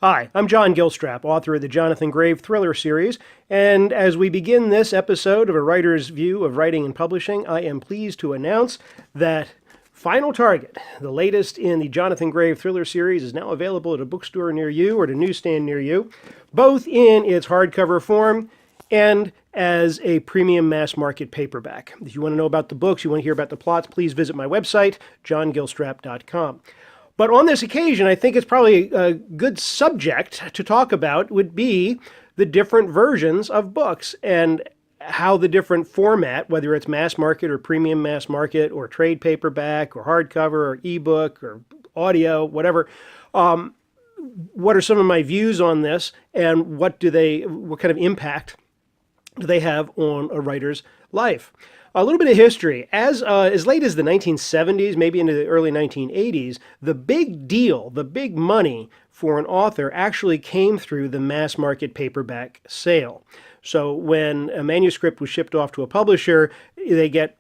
Hi, I'm John Gilstrap, author of the Jonathan Grave Thriller series, and as we begin this episode of A Writer's View of Writing and Publishing, I am pleased to announce that Final Target, the latest in the Jonathan Grave Thriller series, is now available at a bookstore near you or at a newsstand near you, both in its hardcover form and as a premium mass market paperback. If you want to know about the books, you want to hear about the plots, please visit my website, johngilstrap.com. But on this occasion, I think it's probably a good subject to talk about would be the different versions of books and how the different format, whether it's mass market or premium mass market or trade paperback or hardcover or ebook or audio, whatever, what are some of my views on this and what kind of impact do they have on a writer's life? A little bit of history. As late as the 1970s, maybe into the early 1980s, the big deal, the big money for an author actually came through the mass market paperback sale. So when a manuscript was shipped off to a publisher, they get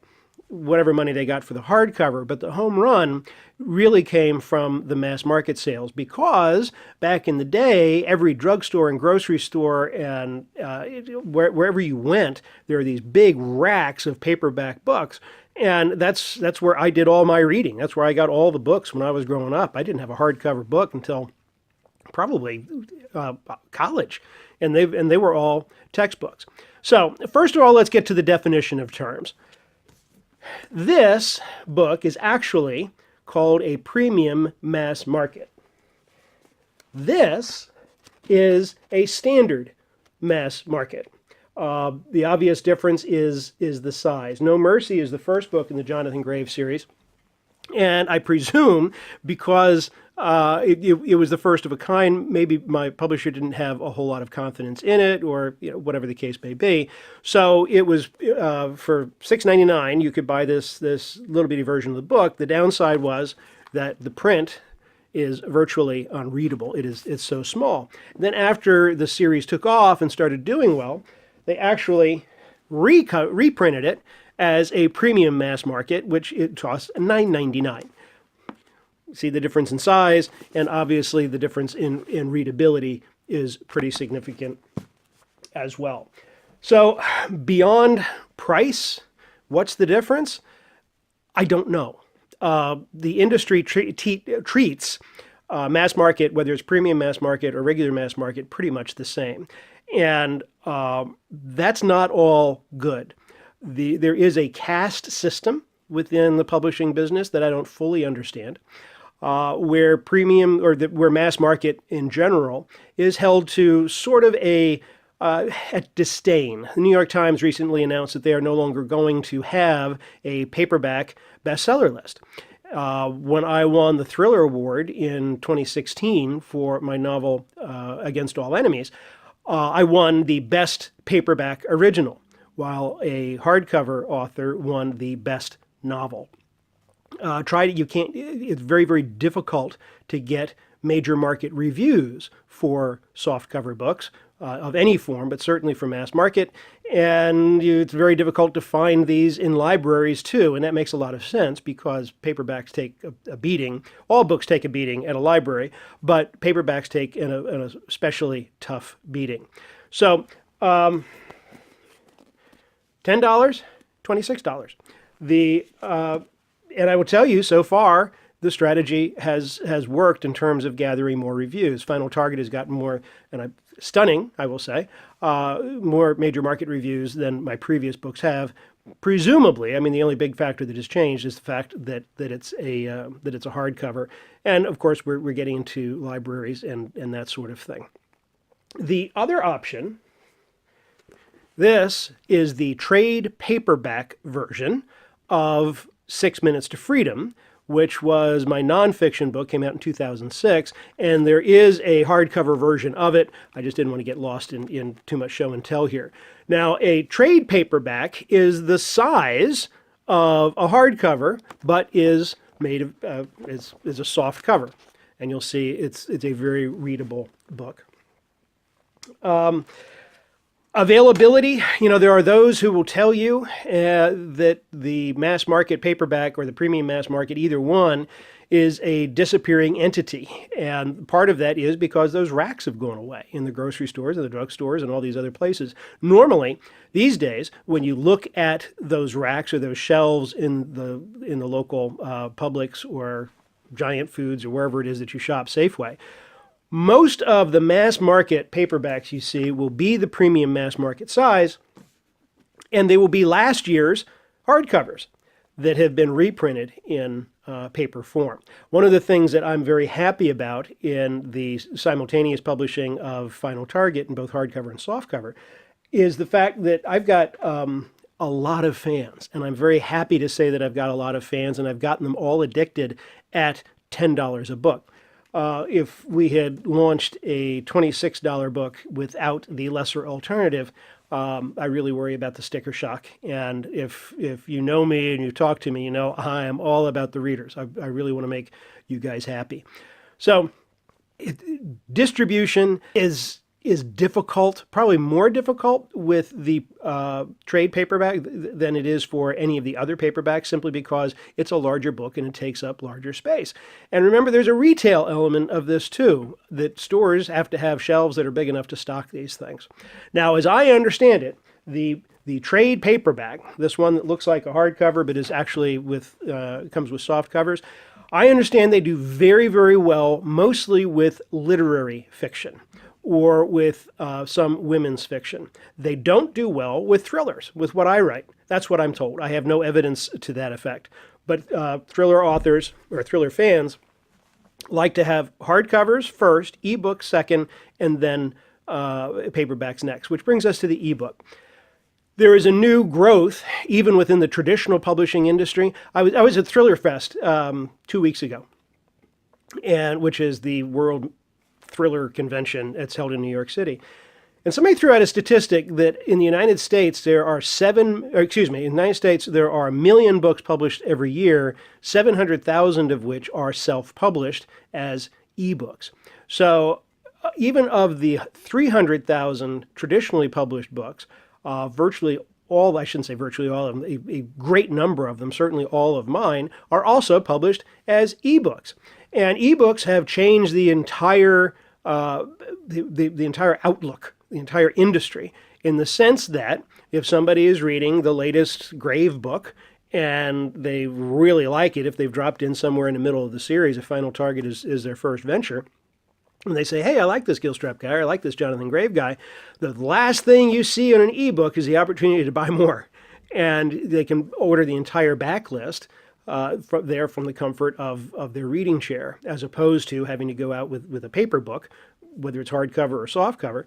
whatever money they got for the hardcover, but the home run really came from the mass market sales because back in the day, every drugstore and grocery store and wherever you went, there are these big racks of paperback books. And that's where I did all my reading. That's where I got all the books when I was growing up. I didn't have a hardcover book until probably college, and they were all textbooks. So first of all, let's get to the definition of terms. This book is actually called a premium mass market. This is a standard mass market. The obvious difference is the size. No Mercy is the first book in the Jonathan Grave series. And I presume because it was the first of a kind, maybe my publisher didn't have a whole lot of confidence in it, or whatever the case may be. So it was for $6.99. You could buy this little bitty version of the book. The downside was that the print is virtually unreadable. It's so small. Then after the series took off and started doing well, they actually reprinted it as a premium mass market, which it costs $9.99. See the difference in size, and obviously the difference in readability is pretty significant as well. So beyond price, what's the difference? I don't know. The industry treats mass market, whether it's premium mass market or regular mass market, pretty much the same. And that's not all good. There is a caste system within the publishing business that I don't fully understand, where premium where mass market in general is held to sort of a disdain. The New York Times recently announced that they are no longer going to have a paperback bestseller list. When I won the Thriller Award in 2016 for my novel Against All Enemies, I won the best paperback original, while a hardcover author won the best novel. It's very, very difficult to get major market reviews for softcover books of any form, but certainly for mass market. And it's very difficult to find these in libraries too. And that makes a lot of sense because paperbacks take a beating. All books take a beating at a library, but paperbacks take an especially tough beating. So, $10, $26. And I will tell you, so far, the strategy has worked in terms of gathering more reviews. Final Target has gotten more, stunning, I will say, more major market reviews than my previous books have. Presumably, I mean, the only big factor that has changed is the fact that it's a hardcover, and of course, we're getting into libraries and that sort of thing. The other option. This is the trade paperback version of 6 Minutes to Freedom, which was my nonfiction book, came out in 2006, and there is a hardcover version of it. I just didn't want to get lost in too much show and tell here. Now, a trade paperback is the size of a hardcover, but is made of is a soft cover, and you'll see it's a very readable book. Availability, there are those who will tell you that the mass market paperback or the premium mass market, either one, is a disappearing entity. And part of that is because those racks have gone away in the grocery stores and the drugstores and all these other places. Normally, these days, when you look at those racks or those shelves in the local Publix or Giant Foods or wherever it is that you shop, Safeway, most of the mass market paperbacks you see will be the premium mass market size, and they will be last year's hardcovers that have been reprinted in paper form. One of the things that I'm very happy about in the simultaneous publishing of Final Target in both hardcover and softcover is the fact that I've got a lot of fans, and I'm very happy to say that I've got a lot of fans, and I've gotten them all addicted at $10 a book. If we had launched a $26 book without the lesser alternative, I really worry about the sticker shock. And if you know me and you talk to me, you know I am all about the readers. I really want to make you guys happy. So distribution is difficult, probably more difficult with the trade paperback than it is for any of the other paperbacks, simply because it's a larger book and it takes up larger space. And remember, there's a retail element of this too, that stores have to have shelves that are big enough to stock these things. Now, as I understand it, the trade paperback, this one that looks like a hardcover but is actually comes with soft covers, I understand they do very, very well, mostly with literary fiction or with some women's fiction. They don't do well with thrillers, with what I write. That's what I'm told. I have no evidence to that effect. But thriller authors or thriller fans like to have hardcovers first, ebooks second, and then paperbacks next, which brings us to the ebook. There is a new growth, even within the traditional publishing industry. I was at Thriller Fest 2 weeks ago, and which is the world thriller convention that's held in New York City. And somebody threw out a statistic that in the United States there are in the United States there are 1 million books published every year, 700,000 of which are self-published as ebooks. So even of the 300,000 traditionally published books, virtually all, I shouldn't say virtually all of them, a great number of them, certainly all of mine, are also published as ebooks. And ebooks have changed the entire the entire outlook, the entire industry, in the sense that if somebody is reading the latest Grave book and they really like it, if they've dropped in somewhere in the middle of the series, if Final Target is their first venture, and they say, hey, I like this Gilstrap guy, or I like this Jonathan Grave guy, the last thing you see on an ebook is the opportunity to buy more. And they can order the entire backlist from the comfort of their reading chair, as opposed to having to go out with a paper book, whether it's hardcover or softcover.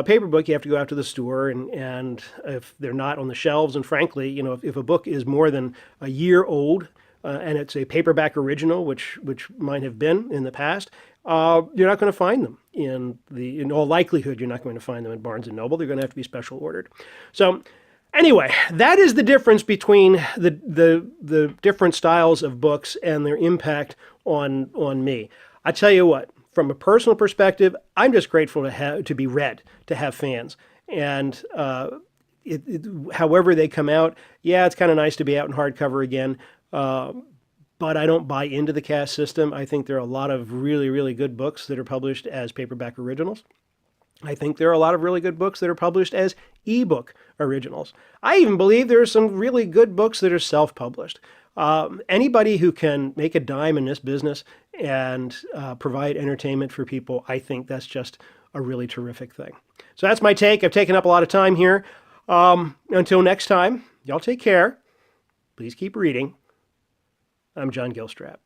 Paper book, you have to go out to the store, and if they're not on the shelves, and frankly, you know, if a book is more than a year old, and it's a paperback original, which mine have been in the past, you're not going to find them in all likelihood. You're not going to find them in Barnes and Noble. They're going to have to be special ordered. So anyway, that is the difference between the different styles of books and their impact on me. I tell you what, from a personal perspective, I'm just grateful to be read, to have fans, and however they come out. Yeah, it's kind of nice to be out in hardcover again. But I don't buy into the caste system. I think there are a lot of really, really good books that are published as paperback originals. I think there are a lot of really good books that are published as ebook originals. I even believe there are some really good books that are self-published. Anybody who can make a dime in this business and provide entertainment for people, I think that's just a really terrific thing. So that's my take. I've taken up a lot of time here. Until next time, y'all take care. Please keep reading. I'm John Gilstrap.